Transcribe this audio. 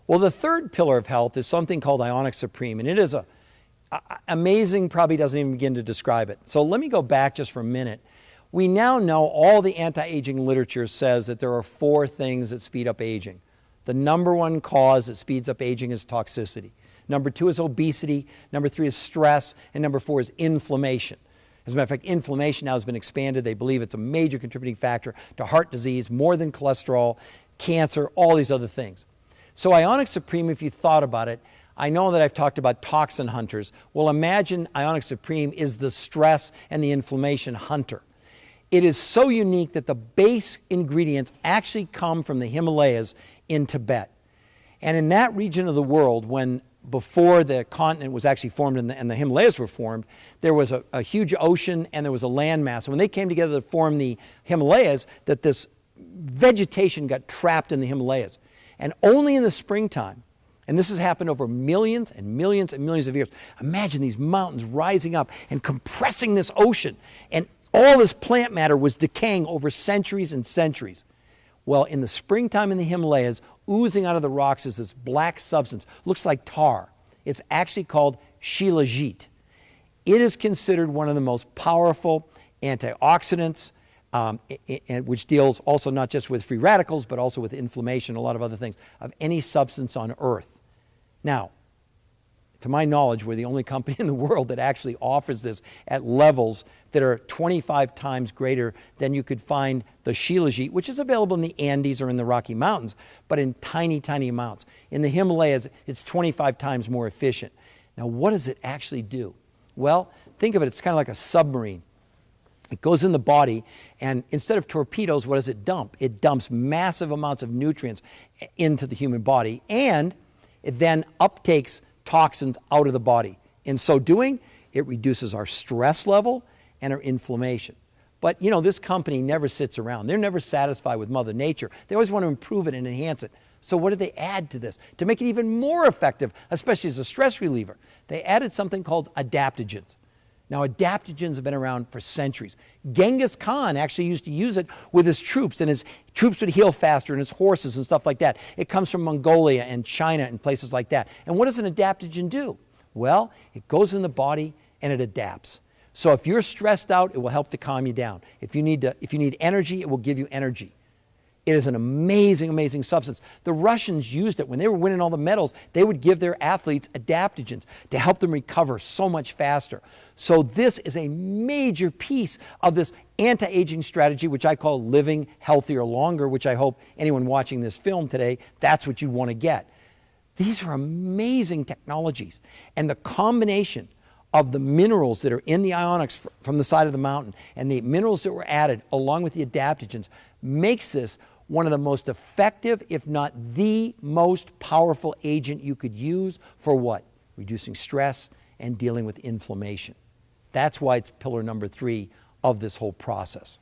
Well, the third pillar of health is something called ionix supreme, and it is amazing, probably doesn't even begin to describe it. So let me go back just for a minute. We now know all the anti-aging literature says that there are 4 things that speed up aging. The number 1 cause that speeds up aging is toxicity. Number 2 is obesity. Number 3 is stress. And number 4 is inflammation. As a matter of fact, inflammation now has been expanded. They believe it's a major contributing factor to heart disease, more than cholesterol, cancer, all these other things. So ionix supreme, if you thought about it, I know that I've talked about toxin hunters. Well, imagine ionix supreme is the stress and the inflammation hunter. It is so unique that the base ingredients actually come from the Himalayas in Tibet. And in that region of the world, when before the continent was actually formed and the Himalayas were formed, there was a huge ocean and there was a landmass. And when they came together to form the Himalayas, that this vegetation got trapped in the Himalayas. And only in the springtime, and this has happened over millions and millions and millions of years. Imagine these mountains rising up and compressing this ocean. And all this plant matter was decaying over centuries and centuries. Well, in the springtime in the Himalayas, oozing out of the rocks is this black substance. Looks like tar. It's actually called shilajit. It is considered one of the most powerful antioxidants, which deals also not just with free radicals, but also with inflammation, a lot of other things, of any substance on Earth. Now, to my knowledge, we're the only company in the world that actually offers this at levels that are 25 times greater than you could find the shilajit, which is available in the Andes or in the Rocky Mountains, but in tiny, tiny amounts. In the Himalayas, it's 25 times more efficient. Now, what does it actually do? Well, think of it, it's kind of like a submarine. It goes in the body, and instead of torpedoes, what does it dump? It dumps massive amounts of nutrients into the human body, and it then uptakes toxins out of the body. In so doing, it reduces our stress level and our inflammation. But, you know, this company never sits around. They're never satisfied with Mother Nature. They always want to improve it and enhance it. So what did they add to this? To make it even more effective, especially as a stress reliever, they added something called adaptogens. Now, adaptogens have been around for centuries. Genghis Khan actually used to use it with his troops, and his troops would heal faster, and his horses and stuff like that. It comes from Mongolia and China and places like that. And what does an adaptogen do? Well, it goes in the body and it adapts. So if you're stressed out, it will help to calm you down. If you need energy, it will give you energy. It is an amazing, amazing substance. The Russians used it. When they were winning all the medals, they would give their athletes adaptogens to help them recover so much faster. So this is a major piece of this anti-aging strategy, which I call living healthier longer, which I hope anyone watching this film today, that's what you want to get. These are amazing technologies. And the combination of the minerals that are in the ionix from the side of the mountain and the minerals that were added along with the adaptogens makes this one of the most effective, if not the most powerful agent you could use for what? Reducing stress and dealing with inflammation. That's why it's pillar number 3 of this whole process.